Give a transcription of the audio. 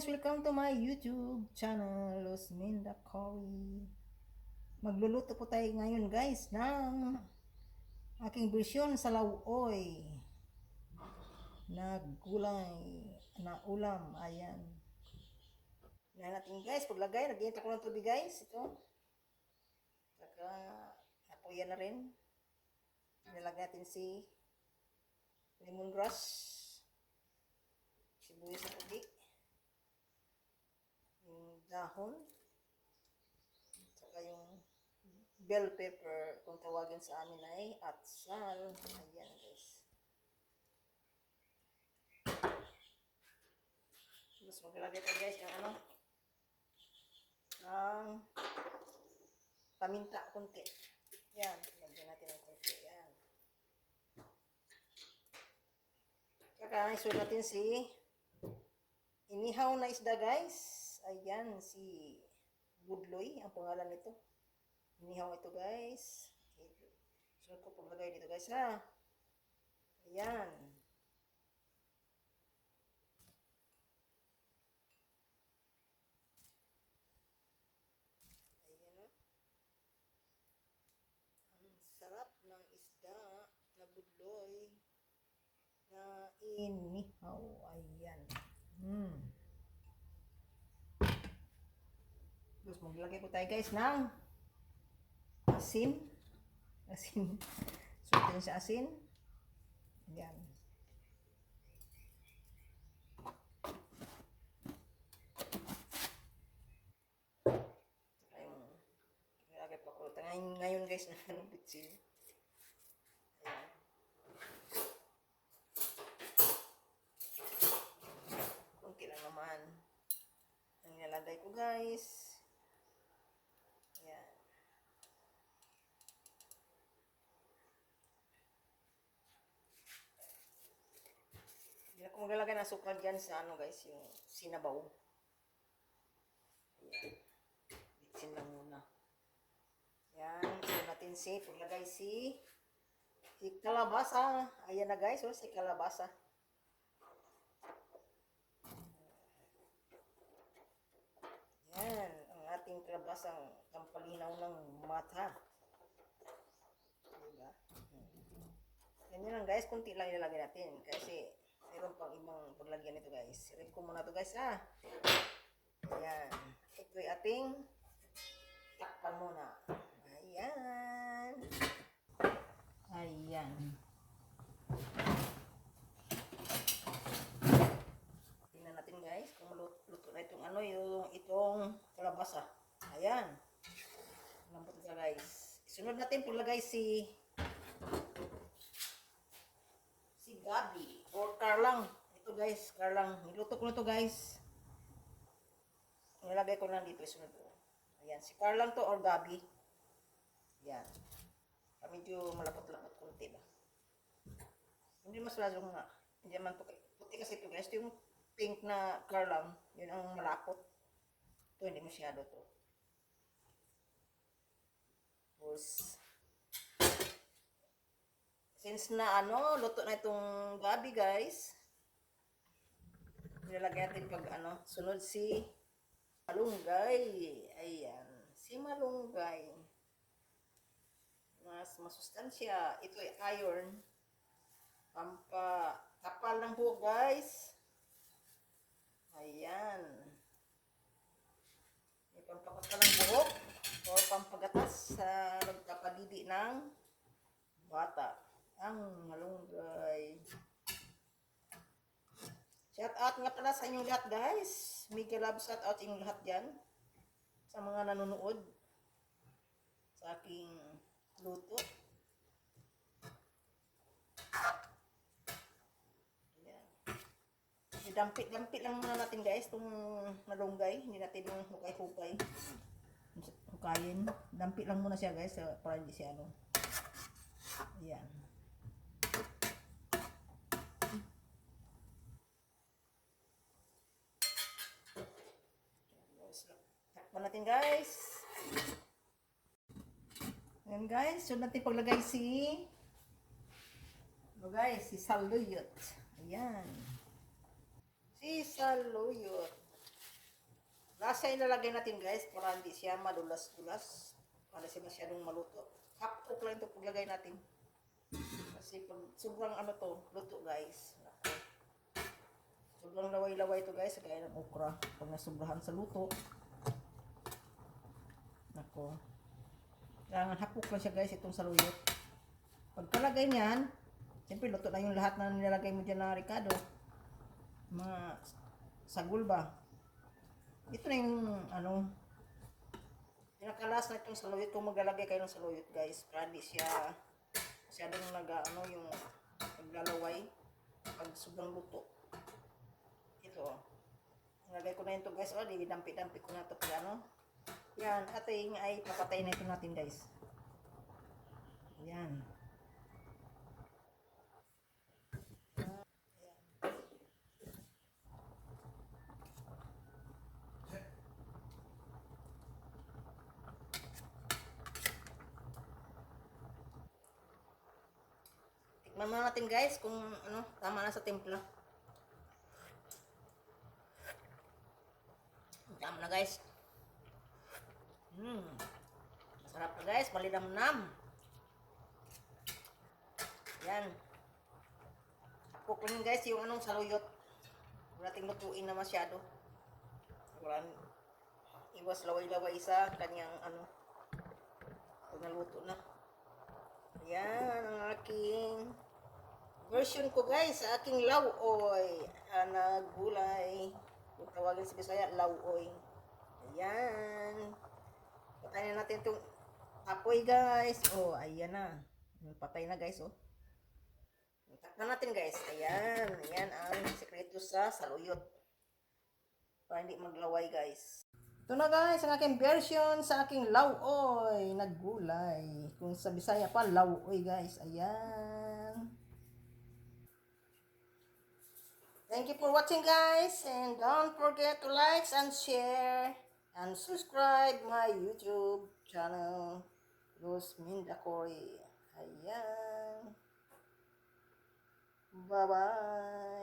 welcome to my YouTube channel, Losminda Cory. Magluluto po tayo ngayon guys ng aking version sa lauoy na gulay na ulam. Ayan. Yan natin guys, paglagay, nag-iinta ko ng tubig guys. Ito. Saka, napuyan na rin. Nilagay natin si lemongrass, sibuyas na puti, yung dahon, saka yung bell pepper, kung tawagin sa amin ay atsal. Ayan guys. Tapos maglalagay tayo guys ng ng paminta konti. Yan, lagyan natin ng konti. Yan. Saka isun natin si inihaw na isda guys. Ayan, si budloy ang pangalan nito. Inihaw ito guys. Sunod ko paglagay dito guys ha. Ayan. Ayan o. Ang sarap ng isda na budloy na inihaw. Ayan. Tapos maglagay po tayo guys ng asin. Suotin sa asin. Ayan. Nilagay pa ko. Ngayon guys na bitsin. Ayan. Kunti lang naman ang nilalagay ko guys. Ayan. Hindi ako maglalagay ng sukal dyan sa guys, yung sinabaw. Ayan. Bitsin lang muna. Ayan. So natin paglagay si kalabasa. Ayan na guys, si kalabasa. Ayan. Ang ating kalabasang pampalinaw ng mata. Diba? Ganyan lang guys, kunti lang ilalagay natin. Kasi mayroon pang ibang paglagyan nito guys. Rin ko muna to guys ha. Ayan. Ito ay ating takpan muna. Ayan. Ayan. Tingnan natin guys kung luto na itong kalabasa. Ayan. Lambot na guys. Isunod natin paglagay si gabi or karlang. Ito guys, karlang. Niluto ko na to guys. Nilagay ko na dito, isunod ko. Ayan, si karlang to or gabi. Ayan. Medyo malapot-lapot kunti ba. Hindi mas lasong nga. Hindi naman to puti kasi ito guys. Ito yung pink na karlang. Yun ang malapot. Ito hindi masyado to. Tapos since na luto na itong gabi guys, nilalagay natin pag sunod si malunggay. Ayan, si malunggay. Mas masustansya. Ito ay iron. Pampakapal ng buhok guys. Ayan. May pampakapal ng buhok o pampagatas sa nagkapadidi ng bata. Ang malunggay. Shout out nga pala sa inyong lahat guys. Mega love shout out inyong lahat dyan. Sa mga nanonood sa aking luto. Ayan. Dampit lang muna natin guys itong malunggay. Hindi natin yung hukay-hukay. Hukayin. Dampit lang muna siya guys para hindi siya Ayan. Takpan natin guys. Ayan guys, so natin paglagay si saluyot. Ayan. Si saluyot. Lasa ilalagay natin guys para hindi siya madulas-dulas. Para siya masyadong maluto. Half cook lang ito paglagay natin. Kasi pag sobrang ano to, luto guys. Nako. Sobrang laway-laway to guys, kaya ng okra. Pag nasubrahan sa luto. Nako. Kailangan half cook lang siya guys, itong saluyot. Pagkalagay niyan, siyempre luto na yung lahat na nilalagay mo dyan na Ricardo. Mga sagul ba? Ito na yung ano, pinakalas na itong saluyot. Kung maglalagay kayo ng saluyot guys, para hindi siya masyadong ano yung naglalaway pag sobrang luto. Ito, nilagay ko na ito guys. O, dampi-dampi ko na ito pag ano. Yan, ating ay papatay na ito natin guys. Yan. Tikman muna natin guys kung ano, tama na sa timpla. Tama na guys. Masarap na guys, malinamnam. Yan. Cook lang guys yung anong saluyot. Wala nating lutuin na masyado. Wala, iwas laway-laway sa kanyang ano. Pag naluto na. Yan ang aking version ko guys sa aking lauoy na gulay. Kung tawagin sa Bisaya, lauoy. Ayan. Patayin na natin itong apoy guys. Oh, ayan na. Patay na guys, oh. Takpan natin guys. Ayan. Ayan ang sekreto sa saluyot. Para hindi maglaway guys. Ito na guys, ang aking version sa aking lauoy na gulay. Kung sa Bisaya pa, lauoy guys. Ayan. Thank you for watching guys. And don't forget to like and share. And subscribe my YouTube channel, Rosminda Cory. Ayan. Bye-bye.